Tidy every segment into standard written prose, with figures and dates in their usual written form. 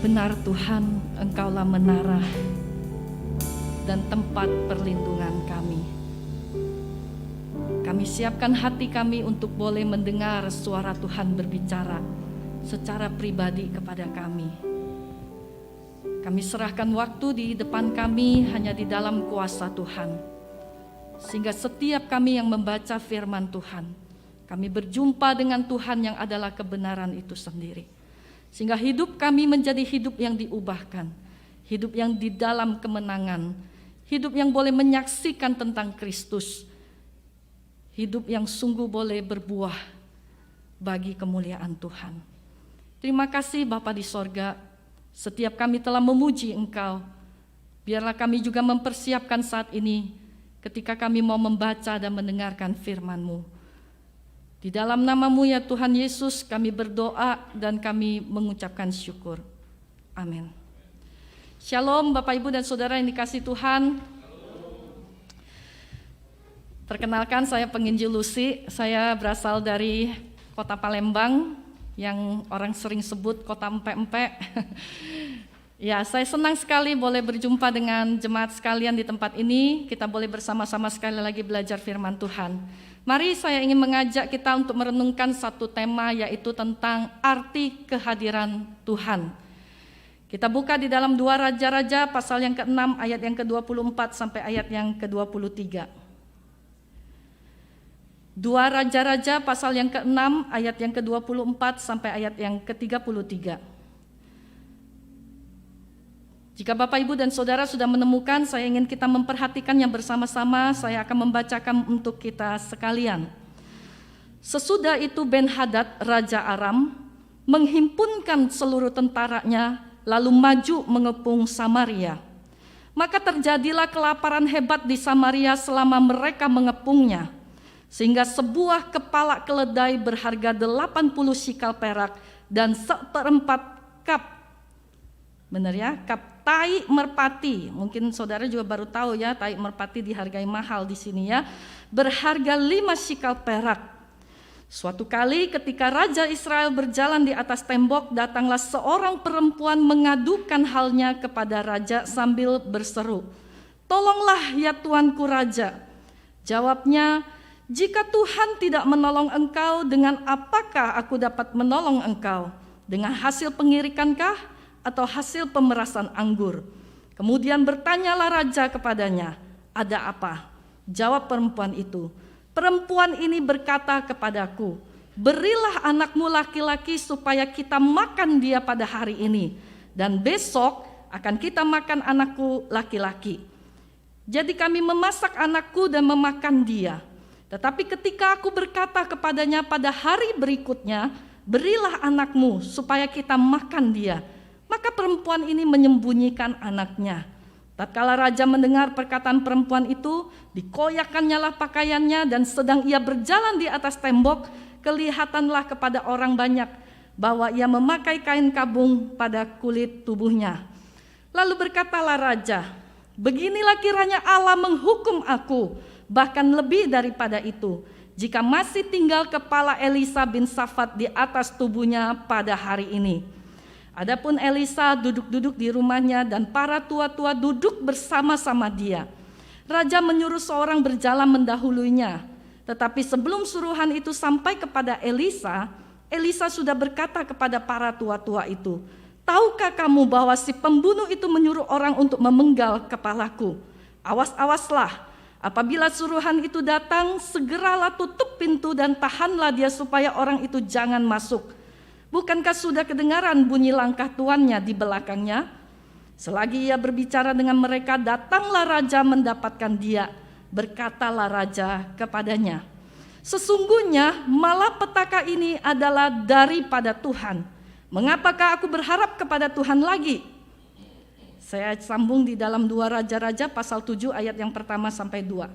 Benar Tuhan, Engkaulah menara dan tempat perlindungan kami. Kami siapkan hati kami untuk boleh mendengar suara Tuhan berbicara secara pribadi kepada kami. Kami serahkan waktu di depan kami hanya di dalam kuasa Tuhan, sehingga setiap kami yang membaca firman Tuhan, kami berjumpa dengan Tuhan yang adalah kebenaran itu sendiri. Sehingga hidup kami menjadi hidup yang diubahkan, hidup yang di dalam kemenangan, hidup yang boleh menyaksikan tentang Kristus, hidup yang sungguh boleh berbuah bagi kemuliaan Tuhan. Terima kasih Bapa di sorga, setiap kami telah memuji Engkau. Biarlah kami juga mempersiapkan saat ini ketika kami mau membaca dan mendengarkan firman-Mu. Di dalam nama-Mu ya Tuhan Yesus kami berdoa dan kami mengucapkan syukur. Amin. Shalom Bapak Ibu dan Saudara yang dikasihi Tuhan. Perkenalkan, saya penginjil Lucy. Saya berasal dari kota Palembang yang orang sering sebut kota empe-empe. Ya, saya senang sekali boleh berjumpa dengan jemaat sekalian di tempat ini. Kita boleh bersama-sama sekali lagi belajar firman Tuhan. Mari saya ingin mengajak kita untuk merenungkan satu tema, yaitu tentang arti kehadiran Tuhan. Kita buka di dalam 2 Raja-Raja pasal yang ke-6 ayat yang ke-24 sampai ayat yang ke-23. 2 Raja-Raja pasal yang ke-6 ayat yang ke-24 sampai ayat yang ke-33. Jika Bapak Ibu dan Saudara sudah menemukan, saya ingin kita memperhatikannya bersama-sama. Saya akan membacakan untuk kita sekalian. Sesudah itu Ben-Hadad Raja Aram menghimpunkan seluruh tentaranya, lalu maju mengepung Samaria. Maka terjadilah kelaparan hebat di Samaria selama mereka mengepungnya, sehingga sebuah kepala keledai berharga 80 sikal perak dan 1/4 kap, benar ya, kap tai merpati. Mungkin saudara juga baru tahu ya, tai merpati dihargai mahal di sini ya, berharga 5 sikal perak. Suatu kali ketika Raja Israel berjalan di atas tembok, datanglah seorang perempuan mengadukan halnya kepada raja sambil berseru, "Tolonglah ya tuanku raja." Jawabnya, "Jika Tuhan tidak menolong engkau, dengan apakah aku dapat menolong engkau? Dengan hasil pengirikankah atau hasil pemerasan anggur?" Kemudian bertanyalah raja kepadanya, "Ada apa?" Jawab perempuan itu, "Perempuan ini berkata kepadaku, berilah anakmu laki-laki supaya kita makan dia pada hari ini, dan besok akan kita makan anakku laki-laki. Jadi kami memasak anakku dan memakan dia. Tetapi ketika aku berkata kepadanya pada hari berikutnya, berilah anakmu supaya kita makan dia, maka perempuan ini menyembunyikan anaknya. Tatkala raja mendengar perkataan perempuan itu, dikoyakannya lah pakaiannya, dan sedang ia berjalan di atas tembok, kelihatanlah kepada orang banyak bahwa ia memakai kain kabung pada kulit tubuhnya. Lalu berkatalah raja, "Beginilah kiranya Allah menghukum aku, bahkan lebih daripada itu, jika masih tinggal kepala Elisa bin Safat di atas tubuhnya pada hari ini." Adapun Elisa duduk-duduk di rumahnya dan para tua-tua duduk bersama-sama dia. Raja menyuruh seorang berjalan mendahulunya. Tetapi sebelum suruhan itu sampai kepada Elisa, Elisa sudah berkata kepada para tua-tua itu, "Tahukah kamu bahwa si pembunuh itu menyuruh orang untuk memenggal kepalaku? Awas-awaslah, apabila suruhan itu datang, segeralah tutup pintu dan tahanlah dia supaya orang itu jangan masuk. Bukankah sudah kedengaran bunyi langkah tuannya di belakangnya?" Selagi ia berbicara dengan mereka, datanglah raja mendapatkan dia. Berkatalah raja kepadanya, "Sesungguhnya malapetaka ini adalah daripada Tuhan. Mengapakah aku berharap kepada Tuhan lagi?" Saya sambung di dalam 2 Raja-Raja pasal 7 ayat yang pertama sampai 2.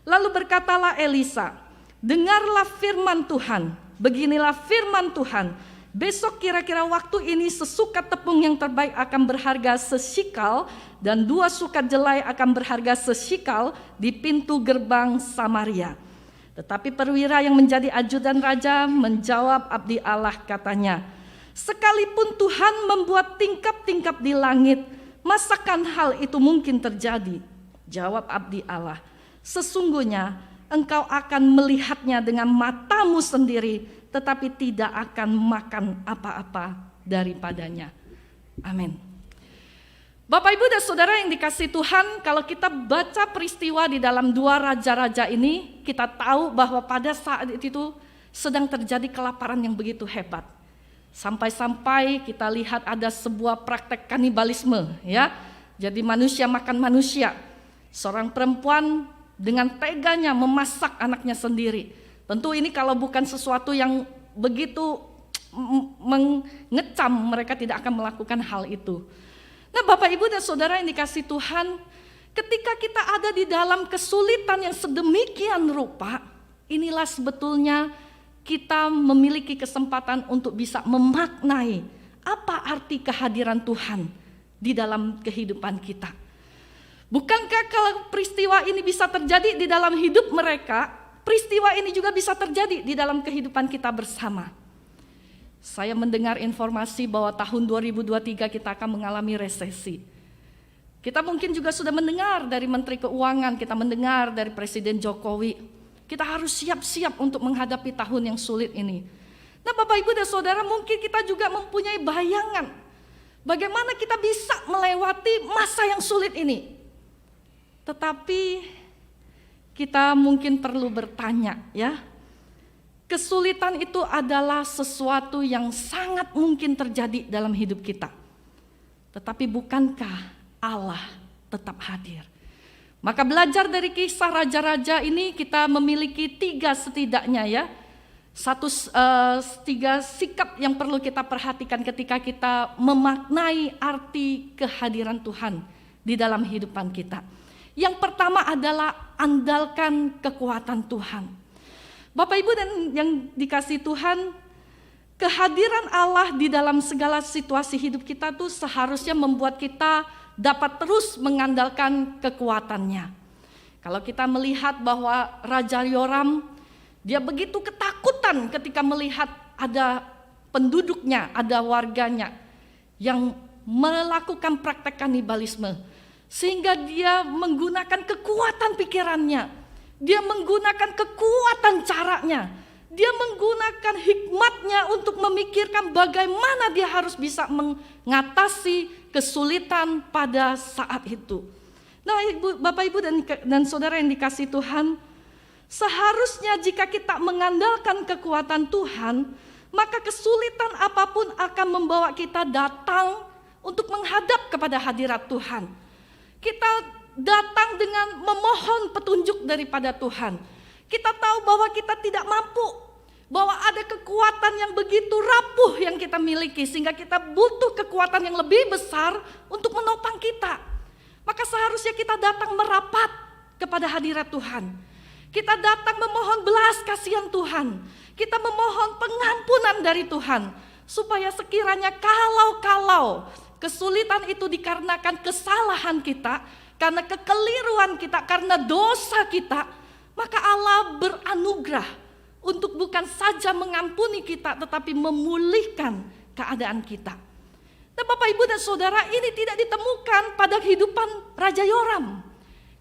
Lalu berkatalah Elisa, "Dengarlah firman Tuhan. Beginilah firman Tuhan. Besok kira-kira waktu ini sesukat tepung yang terbaik akan berharga sesikal, dan 2 sukat jelai akan berharga sesikal di pintu gerbang Samaria." Tetapi perwira yang menjadi ajudan raja menjawab abdi Allah, katanya, Sekalipun Tuhan membuat tingkap-tingkap di langit, masakan hal itu mungkin terjadi? Jawab abdi Allah, sesungguhnya engkau akan melihatnya dengan matamu sendiri, tetapi tidak akan makan apa-apa daripadanya. Amin. Bapak, Ibu, dan Saudara yang dikasihi Tuhan, kalau kita baca peristiwa di dalam 2 raja-raja ini, kita tahu bahwa pada saat itu sedang terjadi kelaparan yang begitu hebat. Sampai-sampai kita lihat ada sebuah praktek kanibalisme, ya. Jadi manusia makan manusia. Seorang perempuan dengan teganya memasak anaknya sendiri. Tentu ini kalau bukan sesuatu yang begitu mengecam, mereka tidak akan melakukan hal itu. Nah, Bapak, Ibu, dan Saudara yang dikasihi Tuhan, ketika kita ada di dalam kesulitan yang sedemikian rupa, inilah sebetulnya kita memiliki kesempatan untuk bisa memaknai apa arti kehadiran Tuhan di dalam kehidupan kita. Bukankah kalau peristiwa ini bisa terjadi di dalam hidup mereka, peristiwa ini juga bisa terjadi di dalam kehidupan kita bersama. Saya mendengar informasi bahwa tahun 2023 kita akan mengalami resesi. Kita mungkin juga sudah mendengar dari Menteri Keuangan, kita mendengar dari Presiden Jokowi. Kita harus siap-siap untuk menghadapi tahun yang sulit ini. Nah, Bapak, Ibu, dan Saudara, mungkin kita juga mempunyai bayangan bagaimana kita bisa melewati masa yang sulit ini. Tetapi kita mungkin perlu bertanya, ya. Kesulitan itu adalah sesuatu yang sangat mungkin terjadi dalam hidup kita. Tetapi bukankah Allah tetap hadir? Maka belajar dari kisah raja-raja ini kita memiliki 3 setidaknya, ya. 3 sikap yang perlu kita perhatikan ketika kita memaknai arti kehadiran Tuhan di dalam kehidupan kita. Yang pertama adalah andalkan kekuatan Tuhan. Bapak, Ibu, dan yang dikasihi Tuhan, kehadiran Allah di dalam segala situasi hidup kita tuh seharusnya membuat kita dapat terus mengandalkan kekuatannya. Kalau kita melihat bahwa Raja Yoram, dia begitu ketakutan ketika melihat ada penduduknya, ada warganya yang melakukan praktek kanibalisme. Sehingga dia menggunakan kekuatan pikirannya, dia menggunakan kekuatan caranya, dia menggunakan hikmatnya untuk memikirkan bagaimana dia harus bisa mengatasi kesulitan pada saat itu. Nah, Bapak, Ibu, dan Saudara yang dikasihi Tuhan, seharusnya jika kita mengandalkan kekuatan Tuhan, maka kesulitan apapun akan membawa kita datang untuk menghadap kepada hadirat Tuhan. Kita datang dengan memohon petunjuk daripada Tuhan. Kita tahu bahwa kita tidak mampu, bahwa ada kekuatan yang begitu rapuh yang kita miliki, sehingga kita butuh kekuatan yang lebih besar untuk menopang kita. Maka seharusnya kita datang merapat kepada hadirat Tuhan. Kita datang memohon belas kasihan Tuhan. Kita memohon pengampunan dari Tuhan, supaya sekiranya kalau kesulitan itu dikarenakan kesalahan kita, karena kekeliruan kita, karena dosa kita, maka Allah beranugerah untuk bukan saja mengampuni kita, tetapi memulihkan keadaan kita. Nah, Bapak, Ibu, dan Saudara, ini tidak ditemukan pada kehidupan Raja Yoram.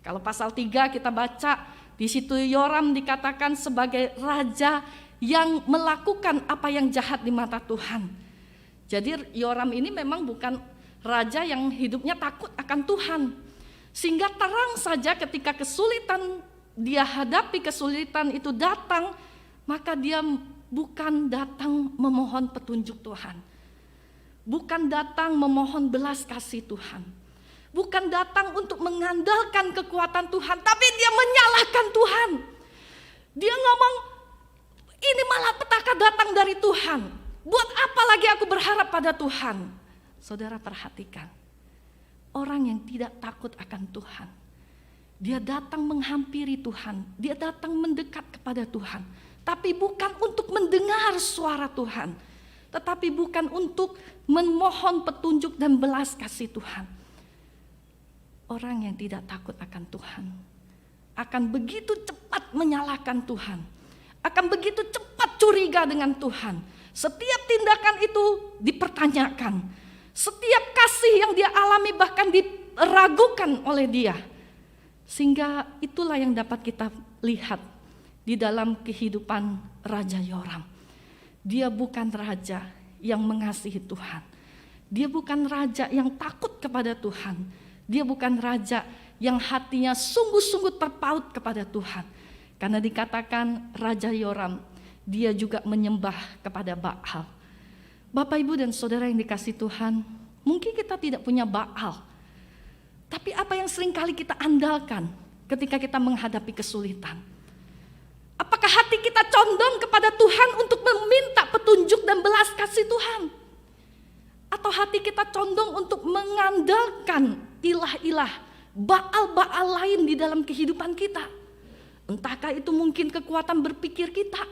Kalau pasal 3 kita baca, di situ Yoram dikatakan sebagai raja yang melakukan apa yang jahat di mata Tuhan. Jadi Yoram ini memang bukan raja yang hidupnya takut akan Tuhan. Sehingga terang saja ketika kesulitan dia hadapi, kesulitan itu datang, maka dia bukan datang memohon petunjuk Tuhan. Bukan datang memohon belas kasih Tuhan. Bukan datang untuk mengandalkan kekuatan Tuhan, tapi dia menyalahkan Tuhan. Dia ngomong, ini malah petaka datang dari Tuhan. Buat apa lagi aku berharap pada Tuhan? Saudara perhatikan, orang yang tidak takut akan Tuhan, dia datang menghampiri Tuhan, dia datang mendekat kepada Tuhan, tapi bukan untuk mendengar suara Tuhan, tetapi bukan untuk memohon petunjuk dan belas kasih Tuhan. Orang yang tidak takut akan Tuhan akan begitu cepat menyalahkan Tuhan, akan begitu cepat curiga dengan Tuhan, Setiap tindakan itu dipertanyakan. Setiap kasih yang dia alami bahkan diragukan oleh dia. Sehingga itulah yang dapat kita lihat di dalam kehidupan Raja Yoram. Dia bukan raja yang mengasihi Tuhan. Dia bukan raja yang takut kepada Tuhan. Dia bukan raja yang hatinya sungguh-sungguh terpaut kepada Tuhan. Karena dikatakan Raja Yoram, dia juga menyembah kepada Baal. Bapak, Ibu, dan Saudara yang dikasihi Tuhan, mungkin kita tidak punya Baal. Tapi apa yang seringkali kita andalkan ketika kita menghadapi kesulitan? Apakah hati kita condong kepada Tuhan untuk meminta petunjuk dan belas kasih Tuhan? Atau hati kita condong untuk mengandalkan ilah-ilah, Baal-Baal lain di dalam kehidupan kita? Entahkah itu mungkin kekuatan berpikir kita,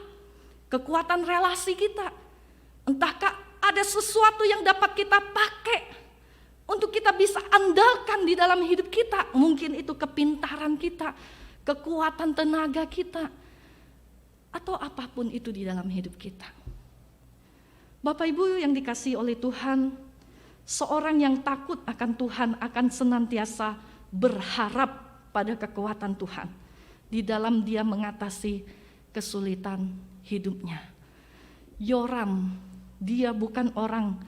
kekuatan relasi kita. Entahkah ada sesuatu yang dapat kita pakai untuk kita bisa andalkan di dalam hidup kita. Mungkin itu kepintaran kita, kekuatan tenaga kita, atau apapun itu di dalam hidup kita. Bapak Ibu yang dikasihi oleh Tuhan, seorang yang takut akan Tuhan akan senantiasa berharap pada kekuatan Tuhan di dalam dia mengatasi kesulitan hidupnya. Yoram, dia bukan orang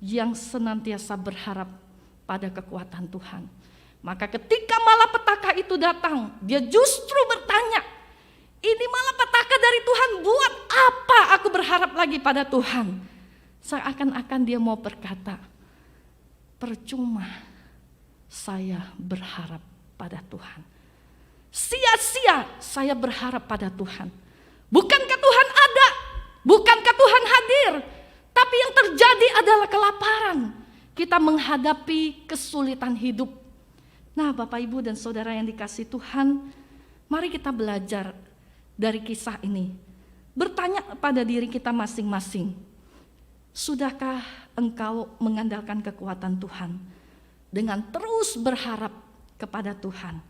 yang senantiasa berharap pada kekuatan Tuhan. Maka ketika malapetaka itu datang, dia justru bertanya, ini malapetaka dari Tuhan, buat apa aku berharap lagi pada Tuhan? Seakan-akan dia mau berkata, percuma saya berharap pada Tuhan. Sia-sia saya berharap pada Tuhan. Bukankah Tuhan ada? Bukankah Tuhan hadir? Tapi yang terjadi adalah kelaparan. Kita menghadapi kesulitan hidup. Nah, Bapak, Ibu, dan Saudara yang dikasihi Tuhan, mari kita belajar dari kisah ini. Bertanya pada diri kita masing-masing. Sudahkah engkau mengandalkan kekuatan Tuhan dengan terus berharap kepada Tuhan?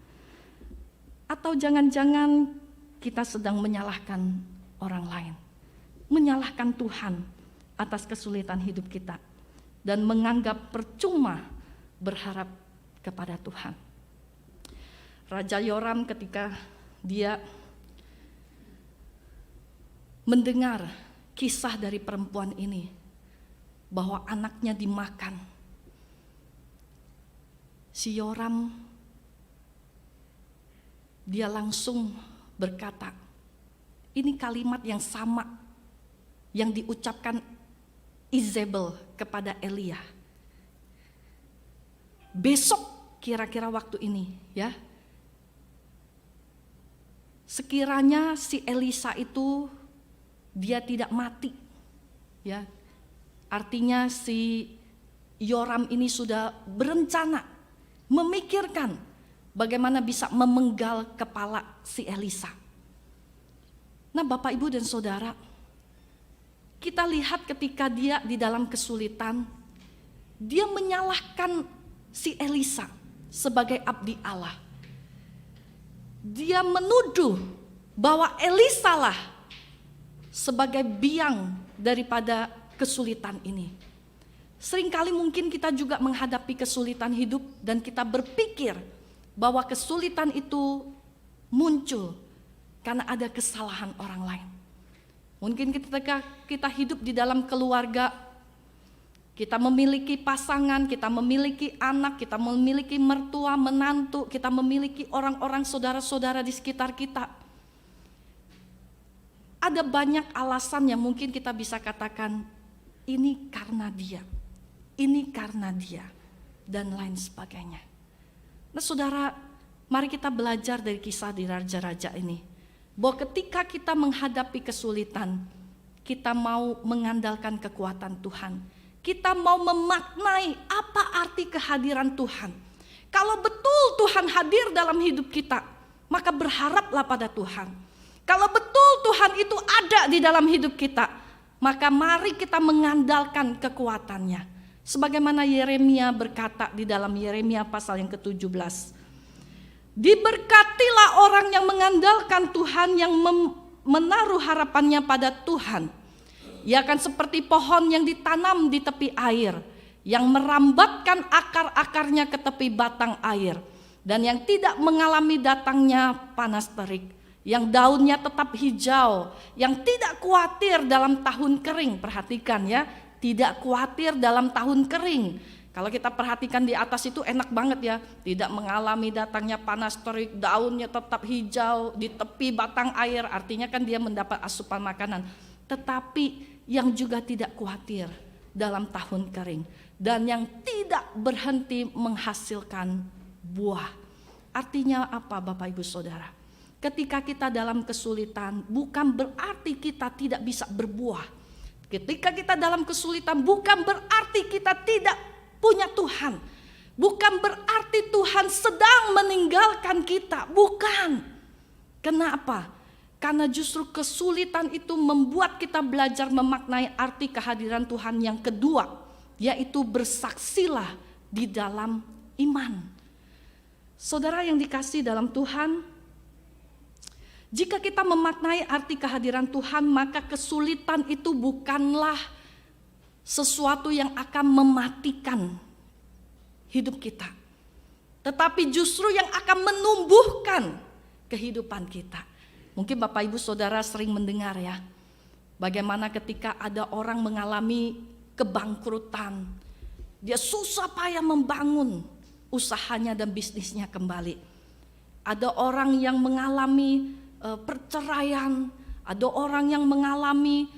Atau jangan-jangan kita sedang menyalahkan orang lain, menyalahkan Tuhan atas kesulitan hidup kita, dan menganggap percuma berharap kepada Tuhan. Raja Yoram ketika dia mendengar kisah dari perempuan ini, bahwa anaknya dimakan, si Yoram dia langsung berkata, ini kalimat yang sama yang diucapkan Izebel kepada Elia. Besok kira-kira waktu ini ya, sekiranya si Elisa itu dia tidak mati ya, artinya si Yoram ini sudah berencana, memikirkan bagaimana bisa memenggal kepala si Elisa. Nah, Bapak, Ibu, dan Saudara, kita lihat ketika dia di dalam kesulitan, dia menyalahkan si Elisa sebagai abdi Allah. Dia menuduh bahwa Elisa lah sebagai biang daripada kesulitan ini. Seringkali mungkin kita juga menghadapi kesulitan hidup dan kita berpikir bahwa kesulitan itu muncul karena ada kesalahan orang lain. Mungkin ketika kita hidup di dalam keluarga, kita memiliki pasangan, kita memiliki anak, kita memiliki mertua, menantu, kita memiliki orang-orang saudara-saudara di sekitar kita. Ada banyak alasan yang mungkin kita bisa katakan, ini karena dia, ini karena dia, dan lain sebagainya. Nah, Saudara, mari kita belajar dari kisah di raja-raja ini, bahwa ketika kita menghadapi kesulitan, kita mau mengandalkan kekuatan Tuhan. Kita mau memaknai apa arti kehadiran Tuhan. Kalau betul Tuhan hadir dalam hidup kita, maka berharaplah pada Tuhan. Kalau betul Tuhan itu ada di dalam hidup kita, maka mari kita mengandalkan kekuatannya. Sebagaimana Yeremia berkata di dalam Yeremia pasal yang ke-17. Diberkatilah orang yang mengandalkan Tuhan, yang menaruh harapannya pada Tuhan. Ia akan seperti pohon yang ditanam di tepi air, yang merambatkan akar-akarnya ke tepi batang air, dan yang tidak mengalami datangnya panas terik, yang daunnya tetap hijau, yang tidak khawatir dalam tahun kering. Perhatikan ya, tidak khawatir dalam tahun kering. Kalau kita perhatikan di atas itu enak banget ya, tidak mengalami datangnya panas terik, daunnya tetap hijau, di tepi batang air, artinya kan dia mendapat asupan makanan. Tetapi yang juga tidak khawatir dalam tahun kering, dan yang tidak berhenti menghasilkan buah. Artinya apa Bapak Ibu Saudara? Ketika kita dalam kesulitan bukan berarti kita tidak bisa berbuah. Ketika kita dalam kesulitan bukan berarti kita tidak punya Tuhan. Bukan berarti Tuhan sedang meninggalkan kita, bukan. Kenapa? Karena justru kesulitan itu membuat kita belajar memaknai arti kehadiran Tuhan yang kedua, yaitu bersaksilah di dalam iman. Saudara yang dikasihi dalam Tuhan, jika kita memaknai arti kehadiran Tuhan, maka kesulitan itu bukanlah sesuatu yang akan mematikan hidup kita, tetapi justru yang akan menumbuhkan kehidupan kita. Mungkin Bapak Ibu Saudara sering mendengar ya, bagaimana ketika ada orang mengalami kebangkrutan, dia susah payah membangun usahanya dan bisnisnya kembali. Ada orang yang mengalami perceraian, ada orang yang mengalami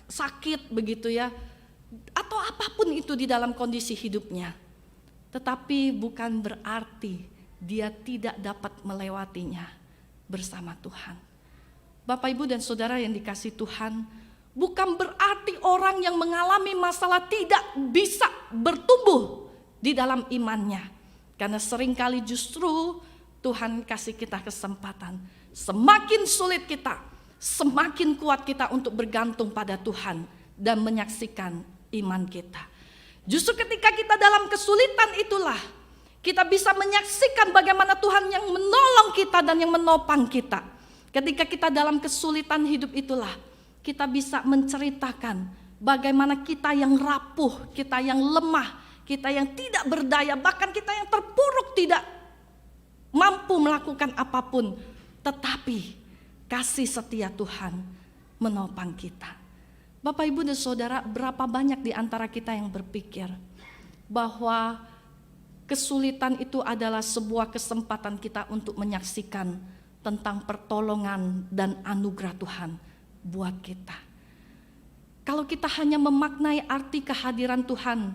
sakit begitu ya, atau apapun itu di dalam kondisi hidupnya. Tetapi bukan berarti dia tidak dapat melewatinya bersama Tuhan. Bapak Ibu dan Saudara yang dikasihi Tuhan, bukan berarti orang yang mengalami masalah tidak bisa bertumbuh di dalam imannya. Karena seringkali justru Tuhan kasih kita kesempatan. Semakin sulit kita, semakin kuat kita untuk bergantung pada Tuhan dan menyaksikan iman kita. Justru ketika kita dalam kesulitan itulah kita bisa menyaksikan bagaimana Tuhan yang menolong kita dan yang menopang kita. Ketika kita dalam kesulitan hidup itulah kita bisa menceritakan bagaimana kita yang rapuh, kita yang lemah, kita yang tidak berdaya, bahkan kita yang terpuruk tidak mampu melakukan apapun, tetapi kasih setia Tuhan menopang kita. Bapak Ibu dan Saudara, berapa banyak di antara kita yang berpikir bahwa kesulitan itu adalah sebuah kesempatan kita untuk menyaksikan tentang pertolongan dan anugerah Tuhan buat kita. Kalau kita hanya memaknai arti kehadiran Tuhan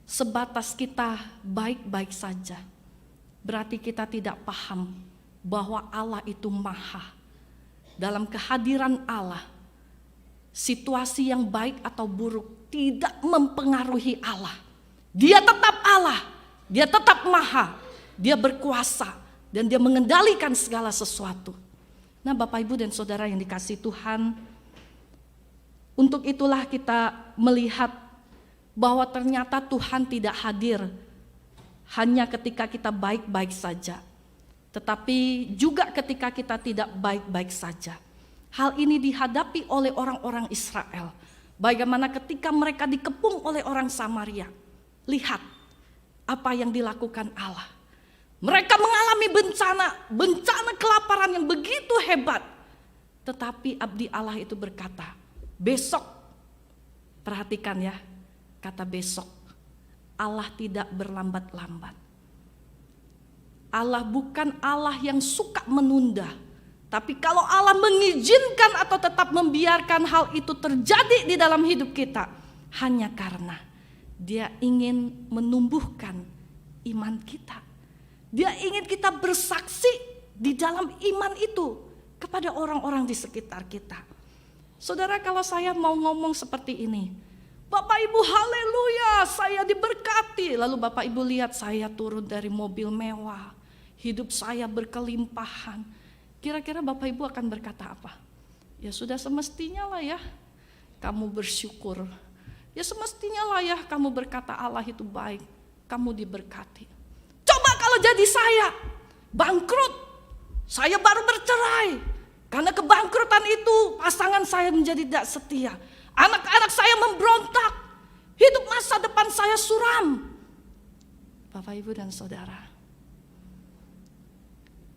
sebatas kita baik-baik saja, berarti kita tidak paham bahwa Allah itu maha. Dalam kehadiran Allah, situasi yang baik atau buruk tidak mempengaruhi Allah. Dia tetap Allah, dia tetap maha, dia berkuasa, dan dia mengendalikan segala sesuatu. Nah Bapak Ibu dan Saudara yang dikasihi Tuhan, untuk itulah kita melihat bahwa ternyata Tuhan tidak hadir hanya ketika kita baik-baik saja, tetapi juga ketika kita tidak baik-baik saja. Hal ini dihadapi oleh orang-orang Israel. Bagaimana ketika mereka dikepung oleh orang Samaria. Lihat apa yang dilakukan Allah. Mereka mengalami bencana kelaparan yang begitu hebat. Tetapi abdi Allah itu berkata, besok, perhatikan ya, kata besok, Allah tidak berlambat-lambat. Allah bukan Allah yang suka menunda. Tapi kalau Allah mengizinkan atau tetap membiarkan hal itu terjadi di dalam hidup kita, hanya karena Dia ingin menumbuhkan iman kita. Dia ingin kita bersaksi di dalam iman itu kepada orang-orang di sekitar kita. Saudara, kalau saya mau ngomong seperti ini, Bapak Ibu haleluya, saya diberkati. Lalu Bapak Ibu lihat saya turun dari mobil mewah, hidup saya berkelimpahan. Kira-kira Bapak Ibu akan berkata apa? Ya sudah semestinya lah ya kamu bersyukur. Ya semestinya lah ya kamu berkata Allah itu baik, kamu diberkati. Coba kalau jadi saya, bangkrut, saya baru bercerai, Karena kebangkrutan itu pasangan saya menjadi tidak setia. Anak-anak saya memberontak. Hidup masa depan saya suram. Bapak, Ibu, dan Saudara,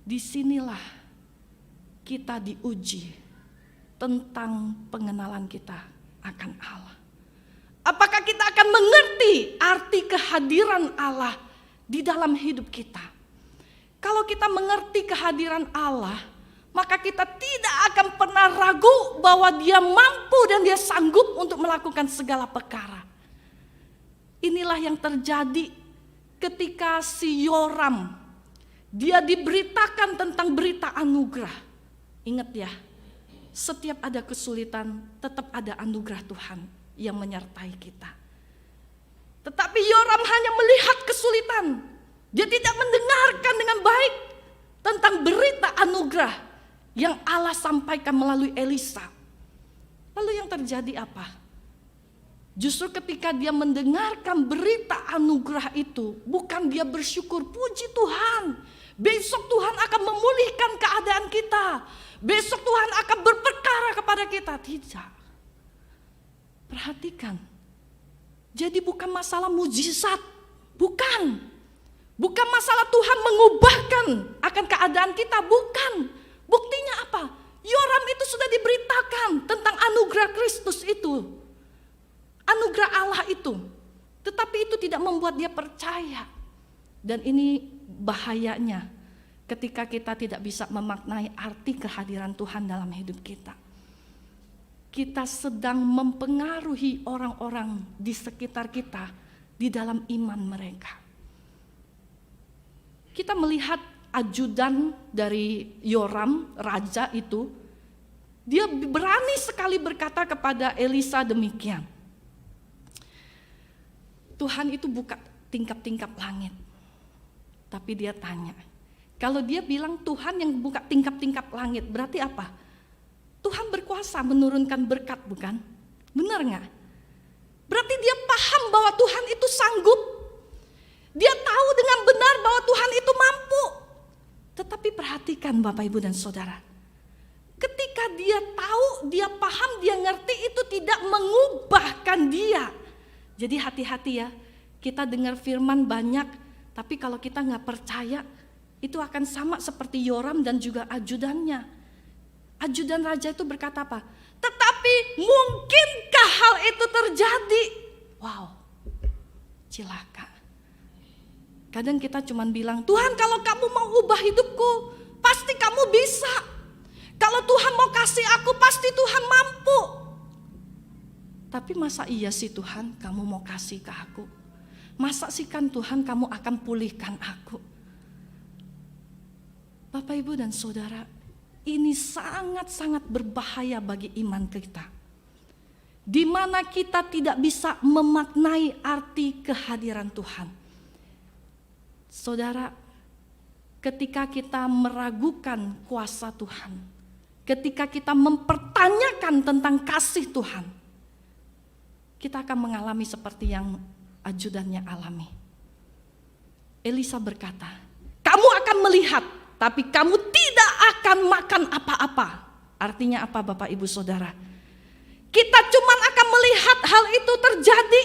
disinilah kita diuji tentang pengenalan kita akan Allah. Apakah kita akan mengerti arti kehadiran Allah di dalam hidup kita? Kalau kita mengerti kehadiran Allah, maka kita tidak akan pernah ragu bahwa Dia mampu dan Dia sanggup untuk melakukan segala perkara. Inilah yang terjadi ketika si Yoram, dia diberitakan tentang berita anugerah. Ingat ya, setiap ada kesulitan tetap ada anugerah Tuhan yang menyertai kita. Tetapi Yoram hanya melihat kesulitan. Dia tidak mendengarkan dengan baik tentang berita anugerah yang Allah sampaikan melalui Elisa. Lalu yang terjadi apa? Justru ketika dia mendengarkan berita anugerah itu, bukan dia bersyukur, puji Tuhan, besok Tuhan akan memulihkan keadaan kita, besok Tuhan akan berperkara kepada kita. Tidak. Perhatikan, jadi bukan masalah mujizat, bukan masalah Tuhan mengubahkan akan keadaan kita, bukan. Buktinya apa? Yoram itu sudah diberitakan tentang anugerah Kristus itu, anugerah Allah itu, tetapi itu tidak membuat dia percaya. Dan ini bahayanya ketika kita tidak bisa memaknai arti kehadiran Tuhan dalam hidup kita. Kita sedang mempengaruhi orang-orang di sekitar kita di dalam iman mereka. Kita melihat ajudan dari Yoram, raja itu, dia berani sekali berkata kepada Elisa demikian. Tuhan itu buka tingkap-tingkap langit. Tapi dia tanya, kalau dia bilang Tuhan yang buka tingkap-tingkap langit, berarti apa? Tuhan berkuasa menurunkan berkat, bukan? Benar gak? Berarti dia paham bahwa Tuhan itu sanggup. Dia tahu dengan benar bahwa Tuhan itu mampu. Tetapi perhatikan Bapak, Ibu, dan Saudara, ketika dia tahu, dia paham, dia ngerti, itu tidak mengubahkan dia. Jadi hati-hati ya, kita dengar firman banyak, tapi kalau kita gak percaya, itu akan sama seperti Yoram dan juga ajudannya. Ajudan raja itu berkata apa? Tetapi mungkinkah hal itu terjadi? Wow, cilaka. Kadang kita cuma bilang, Tuhan kalau kamu mau ubah hidupku, pasti kamu bisa. Kalau Tuhan mau kasih aku, pasti Tuhan mampu. Tapi masa iya sih Tuhan kamu mau kasih ke aku? Masa sih kan Tuhan kamu akan pulihkan aku? Bapak, Ibu, dan Saudara, ini sangat-sangat berbahaya bagi iman kita. Di mana kita tidak bisa memaknai arti kehadiran Tuhan. Saudara, ketika kita meragukan kuasa Tuhan, ketika kita mempertanyakan tentang kasih Tuhan, kita akan mengalami seperti yang ajudannya alami. Elisa berkata, kamu akan melihat, tapi kamu tidak akan makan apa-apa. Artinya apa Bapak, Ibu, Saudara? Kita cuma akan melihat hal itu terjadi,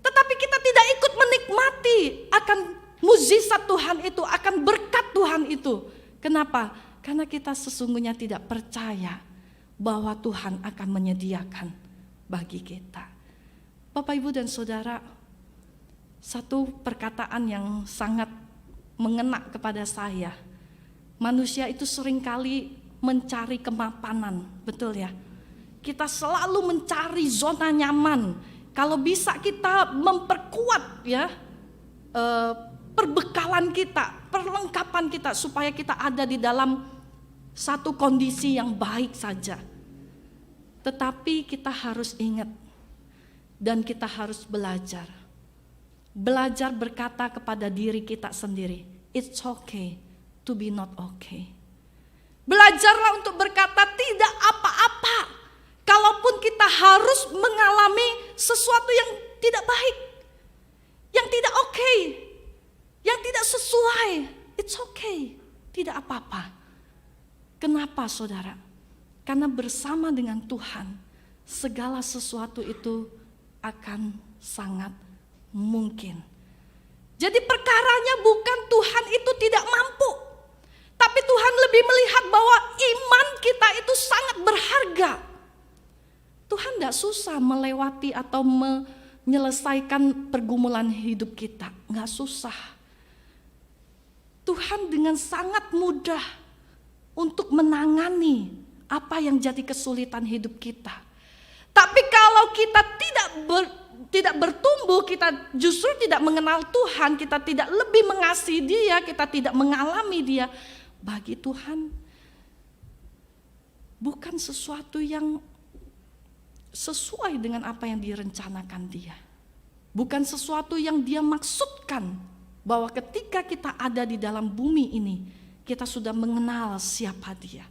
tetapi kita tidak ikut menikmati akan mukjizat Tuhan itu, akan berkat Tuhan itu. Kenapa? Karena kita sesungguhnya tidak percaya bahwa Tuhan akan menyediakan bagi kita. Bapak, Ibu, dan Saudara, satu perkataan yang sangat mengena kepada saya. Manusia itu seringkali mencari kemapanan, betul ya? Kita selalu mencari zona nyaman. Kalau bisa kita memperkuat ya perbekalan kita, perlengkapan kita supaya kita ada di dalam satu kondisi yang baik saja. Tetapi kita harus ingat dan kita harus belajar. Belajar berkata kepada diri kita sendiri, it's okay to be not okay. Belajarlah untuk berkata tidak apa-apa. Kalaupun kita harus mengalami sesuatu yang tidak baik, yang tidak oke, yang tidak sesuai, it's okay, tidak apa-apa. Kenapa saudara? Karena bersama dengan Tuhan, segala sesuatu itu akan sangat mungkin. Jadi perkaranya bukan Tuhan itu tidak mampu, tapi Tuhan lebih melihat bahwa iman kita itu sangat berharga. Tuhan tidak susah melewati atau menyelesaikan pergumulan hidup kita, nggak susah. Tuhan dengan sangat mudah untuk menangani apa yang jadi kesulitan hidup kita. Tapi kalau kita tidak bertumbuh, kita justru tidak mengenal Tuhan, kita tidak lebih mengasihi Dia, kita tidak mengalami Dia, bagi Tuhan bukan sesuatu yang sesuai dengan apa yang direncanakan Dia. Bukan sesuatu yang Dia maksudkan, bahwa ketika kita ada di dalam bumi ini, kita sudah mengenal siapa Dia.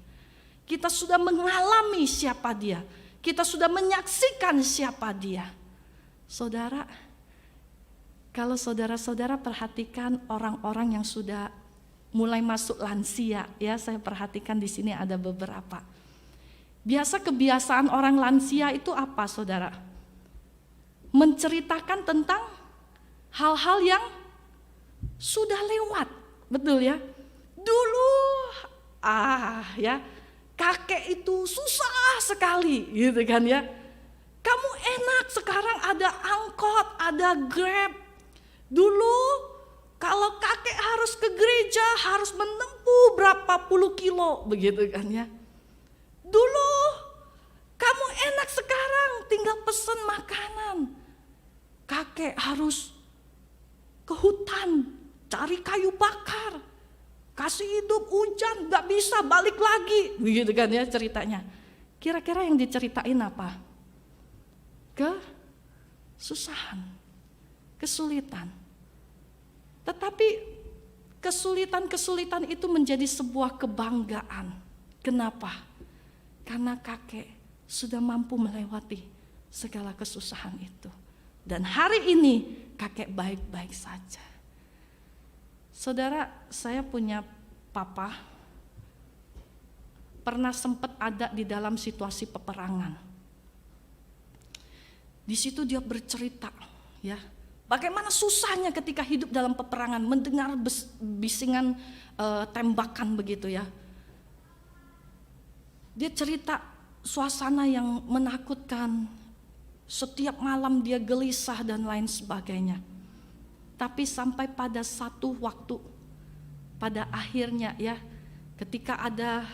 Kita sudah mengalami siapa Dia. Kita sudah menyaksikan siapa Dia. Saudara, kalau saudara-saudara perhatikan orang-orang yang sudah mulai masuk lansia, ya saya perhatikan di sini ada beberapa. Biasa kebiasaan orang lansia itu apa, saudara? Menceritakan tentang hal-hal yang sudah lewat, betul ya? Dulu, ya kakek itu susah sekali, gitu kan ya? Kamu enak sekarang ada angkot, ada Grab. Dulu kalau kakek harus ke gereja harus menempuh berapa puluh kilo, begitu kan ya? Dulu kamu enak sekarang tinggal pesen makanan. Kakek harus ke hutan cari kayu bakar. Kasih hidup hujan gak bisa balik lagi. Begitu kan ya ceritanya. Kira-kira yang diceritain apa? Kesusahan, kesulitan. Tetapi kesulitan-kesulitan itu menjadi sebuah kebanggaan. Kenapa? Karena kakek sudah mampu melewati segala kesusahan itu. Dan hari ini kakek baik-baik saja. Saudara, saya punya papa pernah sempat ada di dalam situasi peperangan. Di situ dia bercerita, ya, bagaimana susahnya ketika hidup dalam peperangan, mendengar bisingan tembakan begitu ya. Dia cerita suasana yang menakutkan, setiap malam dia gelisah dan lain sebagainya. Tapi sampai pada satu waktu, pada akhirnya ya, ketika ada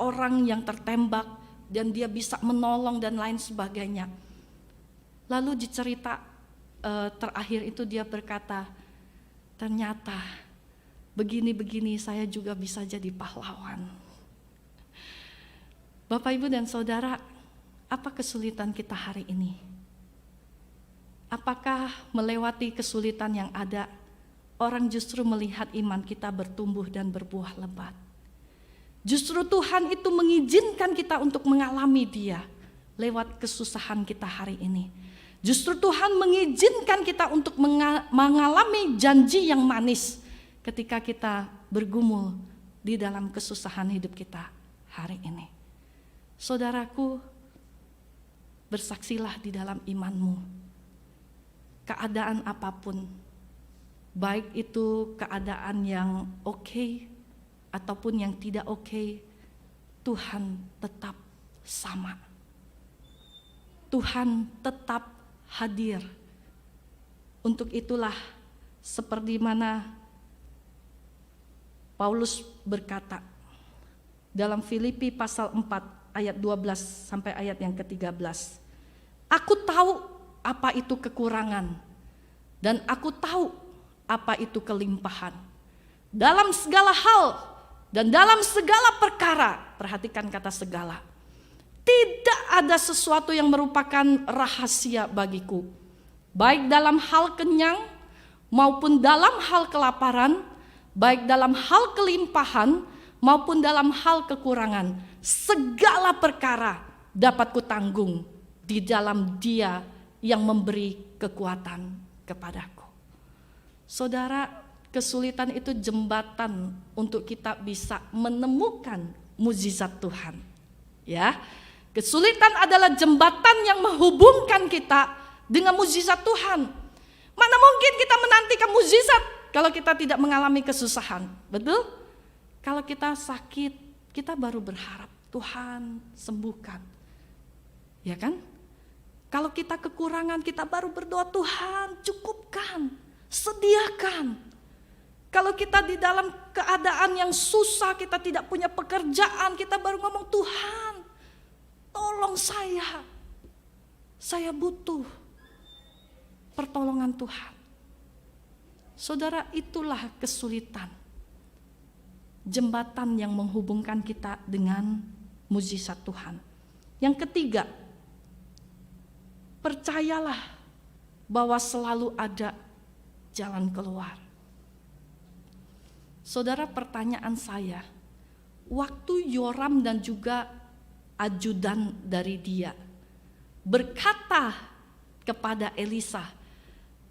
orang yang tertembak dan dia bisa menolong dan lain sebagainya. Lalu dicerita terakhir itu dia berkata, ternyata begini-begini saya juga bisa jadi pahlawan. Bapak, Ibu, dan Saudara, apa kesulitan kita hari ini? Apakah melewati kesulitan yang ada, orang justru melihat iman kita bertumbuh dan berbuah lebat? Justru Tuhan itu mengizinkan kita untuk mengalami Dia lewat kesusahan kita hari ini. Justru Tuhan mengizinkan kita untuk mengalami janji yang manis ketika kita bergumul di dalam kesusahan hidup kita hari ini. Saudaraku, bersaksilah di dalam imanmu. Keadaan apapun, baik itu keadaan yang oke ataupun yang tidak oke, Tuhan tetap sama. Tuhan tetap hadir. Untuk itulah seperti mana Paulus berkata dalam Filipi pasal 4 ayat 12 sampai ayat yang ke-13. Aku tahu apa itu kekurangan dan aku tahu apa itu kelimpahan. Dalam segala hal dan dalam segala perkara, perhatikan kata segala. Tidak ada sesuatu yang merupakan rahasia bagiku. Baik dalam hal kenyang maupun dalam hal kelaparan, baik dalam hal kelimpahan maupun dalam hal kekurangan, segala perkara dapat kutanggung di dalam Dia yang memberi kekuatan kepadaku. Saudara, kesulitan itu jembatan untuk kita bisa menemukan mukjizat Tuhan. Ya, kesulitan adalah jembatan yang menghubungkan kita dengan mukjizat Tuhan. Mana mungkin kita menantikan mukjizat kalau kita tidak mengalami kesusahan, betul? Kalau kita sakit, kita baru berharap Tuhan sembuhkan, ya kan? Kalau kita kekurangan, kita baru berdoa, Tuhan cukupkan, sediakan. Kalau kita di dalam keadaan yang susah, kita tidak punya pekerjaan, kita baru ngomong, Tuhan tolong saya butuh pertolongan Tuhan. Saudara, itulah kesulitan. Jembatan yang menghubungkan kita dengan mukjizat Tuhan. Yang ketiga, percayalah bahwa selalu ada jalan keluar. Saudara, pertanyaan saya, waktu Yoram dan juga ajudan dari dia berkata kepada Elisa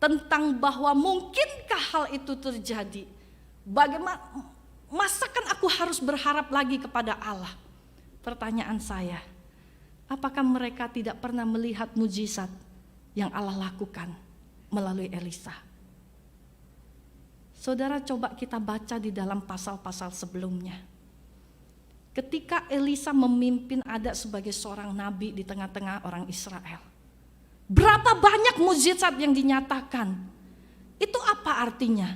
tentang bahwa mungkinkah hal itu terjadi, bagaimana, masakan aku harus berharap lagi kepada Allah? Pertanyaan saya, apakah mereka tidak pernah melihat mujizat yang Allah lakukan melalui Elisa? Saudara, coba kita baca di dalam pasal-pasal sebelumnya. Ketika Elisa memimpin Ada sebagai seorang nabi di tengah-tengah orang Israel, berapa banyak mujizat yang dinyatakan? Itu apa artinya?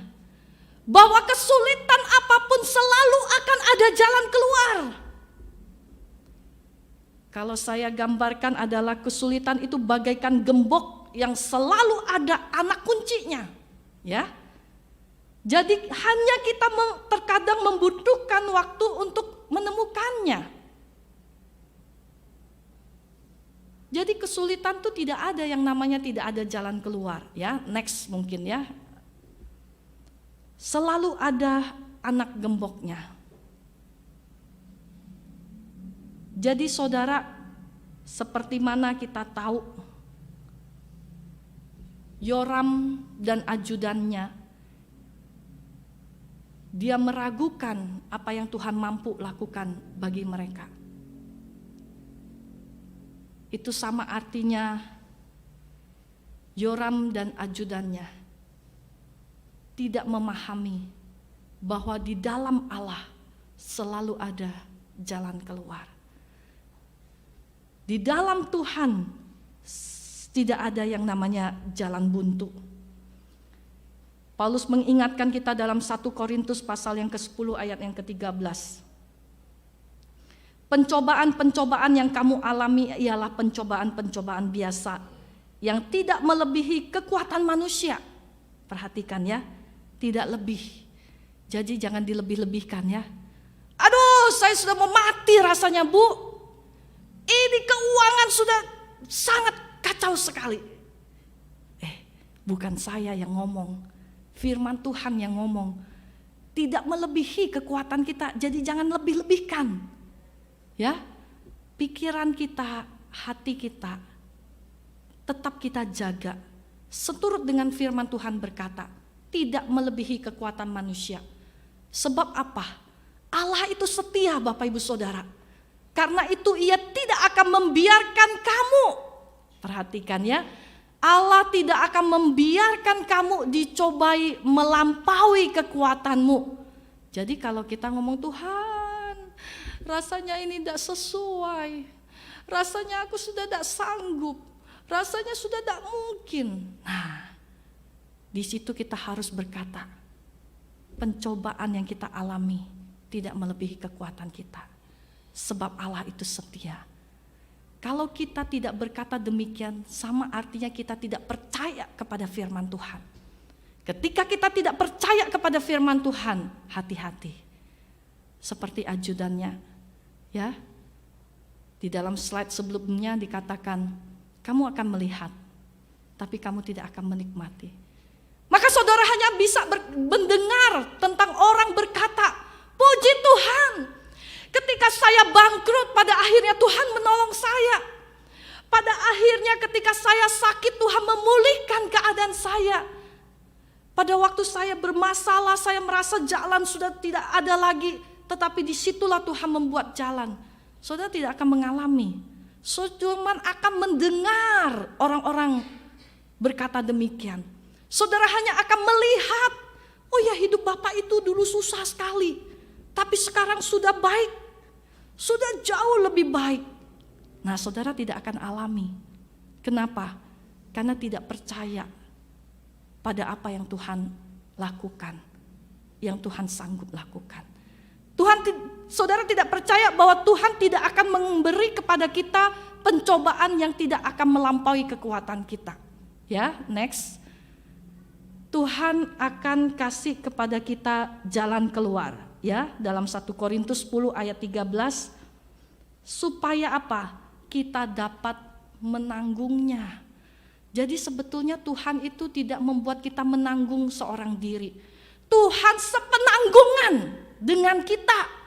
Bahwa kesulitan apapun selalu akan ada jalan keluar. Kalau saya gambarkan adalah kesulitan itu bagaikan gembok yang selalu ada anak kuncinya, ya. Jadi hanya kita terkadang membutuhkan waktu untuk menemukannya. Jadi kesulitan itu tidak ada yang namanya tidak ada jalan keluar, ya. Next mungkin ya. Selalu ada anak gemboknya. Jadi saudara, seperti mana kita tahu Yoram dan ajudannya, dia meragukan apa yang Tuhan mampu lakukan bagi mereka. Itu sama artinya Yoram dan ajudannya tidak memahami bahwa di dalam Allah selalu ada jalan keluar. Di dalam Tuhan tidak ada yang namanya jalan buntu. Paulus mengingatkan kita dalam 1 Korintus pasal yang ke-10 ayat yang ke-13. Pencobaan-pencobaan yang kamu alami ialah pencobaan-pencobaan biasa yang tidak melebihi kekuatan manusia. Perhatikan ya, tidak lebih. Jadi jangan dilebih-lebihkan ya. Aduh, saya sudah mau mati rasanya, Bu. Ini keuangan sudah sangat kacau sekali. Bukan saya yang ngomong. Firman Tuhan yang ngomong, tidak melebihi kekuatan kita, jadi jangan lebih-lebihkan. Ya, pikiran kita, hati kita, tetap kita jaga. Seturut dengan firman Tuhan berkata, tidak melebihi kekuatan manusia. Sebab apa? Allah itu setia, Bapak Ibu Saudara. Karena itu Ia tidak akan membiarkan kamu. Perhatikan ya. Allah tidak akan membiarkan kamu dicobai melampaui kekuatanmu. Jadi kalau kita ngomong, Tuhan rasanya ini tidak sesuai, rasanya aku sudah tidak sanggup, rasanya sudah tidak mungkin. Nah, di situ kita harus berkata, pencobaan yang kita alami tidak melebihi kekuatan kita. Sebab Allah itu setia. Kalau kita tidak berkata demikian, sama artinya kita tidak percaya kepada firman Tuhan. Ketika kita tidak percaya kepada firman Tuhan, hati-hati. Seperti ajudannya, ya. Di dalam slide sebelumnya dikatakan, kamu akan melihat, tapi kamu tidak akan menikmati. Maka saudara hanya bisa mendengar tentang orang berkata, puji Tuhan. Ketika saya bangkrut, pada akhirnya Tuhan menolong saya. Pada akhirnya ketika saya sakit, Tuhan memulihkan keadaan saya. Pada waktu saya bermasalah, saya merasa jalan sudah tidak ada lagi. Tetapi disitulah Tuhan membuat jalan. Saudara tidak akan mengalami. Saudara akan mendengar orang-orang berkata demikian. Saudara hanya akan melihat, oh ya, hidup Bapak itu dulu susah sekali, tapi sekarang sudah baik, sudah jauh lebih baik. Nah, saudara tidak akan alami. Kenapa? Karena tidak percaya pada apa yang Tuhan lakukan, yang Tuhan sanggup lakukan. Saudara tidak percaya bahwa Tuhan tidak akan memberi kepada kita pencobaan yang tidak akan melampaui kekuatan kita. Ya, next. Tuhan akan kasih kepada kita jalan keluar. Ya, dalam 1 Korintus 10 ayat 13. Supaya apa? Kita dapat menanggungnya. Jadi sebetulnya Tuhan itu tidak membuat kita menanggung seorang diri. Tuhan sepenanggungan dengan kita.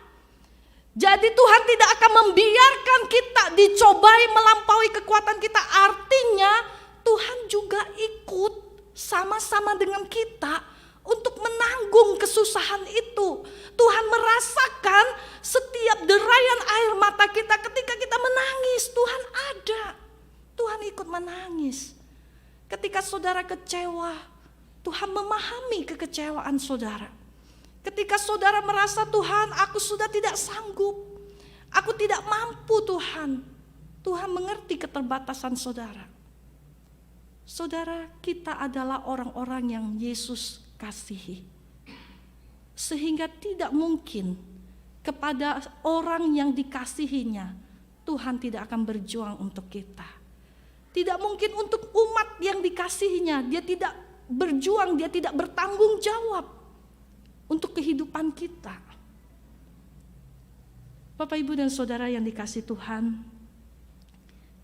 Jadi Tuhan tidak akan membiarkan kita dicobai melampaui kekuatan kita. Artinya Tuhan juga ikut sama-sama dengan kita untuk menanggung kesusahan itu. Tuhan merasakan setiap derayan air mata kita ketika kita menangis. Tuhan ada. Tuhan ikut menangis. Ketika saudara kecewa, Tuhan memahami kekecewaan saudara. Ketika saudara merasa, Tuhan, aku sudah tidak sanggup, aku tidak mampu, Tuhan. Tuhan mengerti keterbatasan saudara. Saudara, kita adalah orang-orang yang Yesus kasihi. Sehingga tidak mungkin kepada orang yang dikasihinya, Tuhan tidak akan berjuang untuk kita. Tidak mungkin untuk umat yang dikasihinya, dia tidak berjuang, dia tidak bertanggung jawab untuk kehidupan kita. Bapak, Ibu, dan saudara yang dikasihi Tuhan,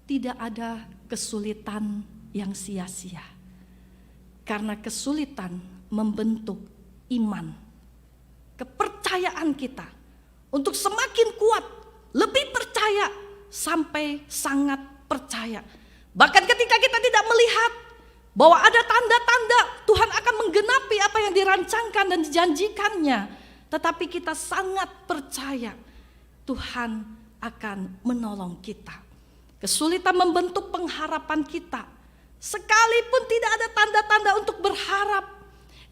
tidak ada kesulitan yang sia-sia. Karena kesulitan membentuk iman, kepercayaan kita untuk semakin kuat, lebih percaya, sampai sangat percaya. Bahkan ketika kita tidak melihat bahwa ada tanda-tanda Tuhan akan menggenapi apa yang dirancangkan dan dijanjikannya, tetapi kita sangat percaya Tuhan akan menolong kita. Kesulitan membentuk pengharapan kita. Sekalipun tidak ada tanda-tanda untuk berharap,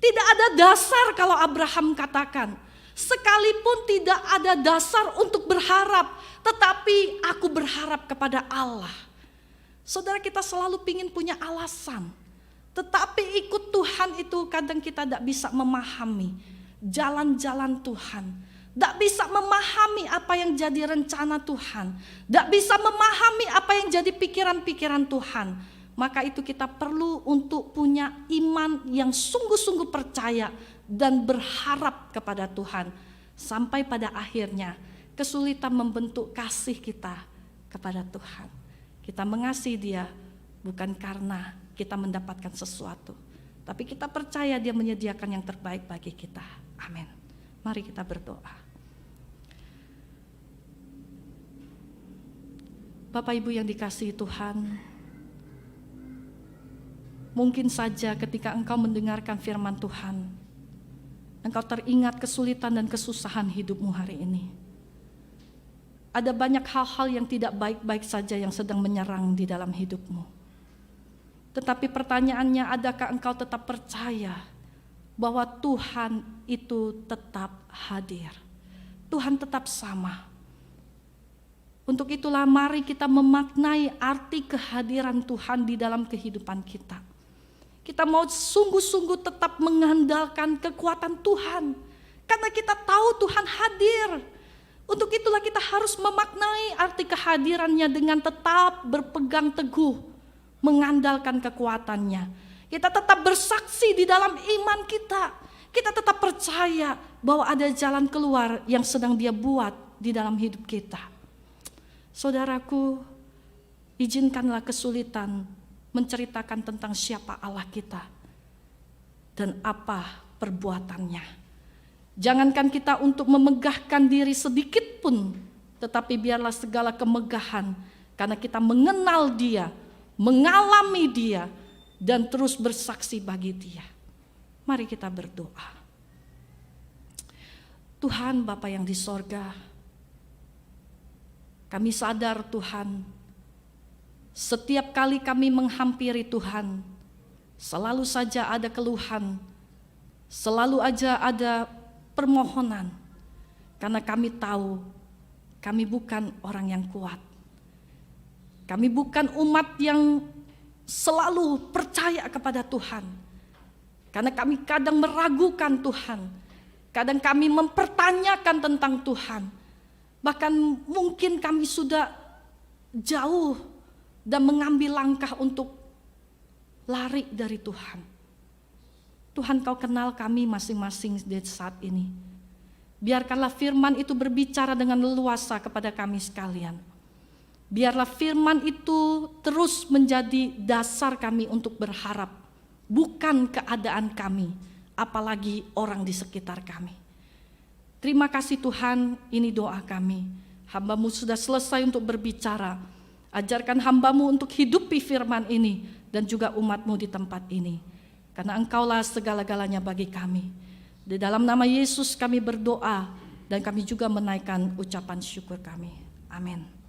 tidak ada dasar kalau Abraham katakan, sekalipun tidak ada dasar untuk berharap, tetapi aku berharap kepada Allah. Saudara, kita selalu ingin punya alasan. Tetapi ikut Tuhan itu kadang kita tidak bisa memahami jalan-jalan Tuhan. Tidak bisa memahami apa yang jadi rencana Tuhan. Tidak bisa memahami apa yang jadi pikiran-pikiran Tuhan. Maka itu kita perlu untuk punya iman yang sungguh-sungguh percaya dan berharap kepada Tuhan. Sampai pada akhirnya kesulitan membentuk kasih kita kepada Tuhan. Kita mengasihi Dia bukan karena kita mendapatkan sesuatu, tapi kita percaya Dia menyediakan yang terbaik bagi kita. Amin. Mari kita berdoa. Bapak, Ibu yang dikasihi Tuhan, mungkin saja ketika engkau mendengarkan firman Tuhan, engkau teringat kesulitan dan kesusahan hidupmu hari ini. Ada banyak hal-hal yang tidak baik-baik saja yang sedang menyerang di dalam hidupmu. Tetapi pertanyaannya, adakah engkau tetap percaya bahwa Tuhan itu tetap hadir? Tuhan tetap sama. Untuk itulah mari kita memaknai arti kehadiran Tuhan di dalam kehidupan kita. Kita mau sungguh-sungguh tetap mengandalkan kekuatan Tuhan. Karena kita tahu Tuhan hadir. Untuk itulah kita harus memaknai arti kehadirannya dengan tetap berpegang teguh. Mengandalkan kekuatannya. Kita tetap bersaksi di dalam iman kita. Kita tetap percaya bahwa ada jalan keluar yang sedang Dia buat di dalam hidup kita. Saudaraku, izinkanlah kesulitan menceritakan tentang siapa Allah kita dan apa perbuatannya. Jangankan kita untuk memegahkan diri sedikit pun, tetapi biarlah segala kemegahan karena kita mengenal Dia, mengalami Dia, dan terus bersaksi bagi Dia. Mari kita berdoa. Tuhan Bapa yang di sorga, Kami sadar Tuhan, setiap kali kami menghampiri Tuhan, selalu saja ada keluhan, selalu aja ada permohonan. Karena kami tahu, kami bukan orang yang kuat. Kami bukan umat yang selalu percaya kepada Tuhan. Karena kami kadang meragukan Tuhan. Kadang kami mempertanyakan tentang Tuhan. Bahkan mungkin kami sudah jauh dan mengambil langkah untuk lari dari Tuhan. Tuhan, Kau kenal kami masing-masing di saat ini. Biarkanlah firman itu berbicara dengan leluasa kepada kami sekalian. Biarlah firman itu terus menjadi dasar kami untuk berharap, bukan keadaan kami, apalagi orang di sekitar kami. Terima kasih Tuhan, ini doa kami. Hamba-Mu sudah selesai untuk berbicara. Ajarkan hamba-Mu untuk hidupi firman ini dan juga umat-Mu di tempat ini. Karena Engkaulah segala-galanya bagi kami. Di dalam nama Yesus kami berdoa dan kami juga menaikkan ucapan syukur kami. Amin.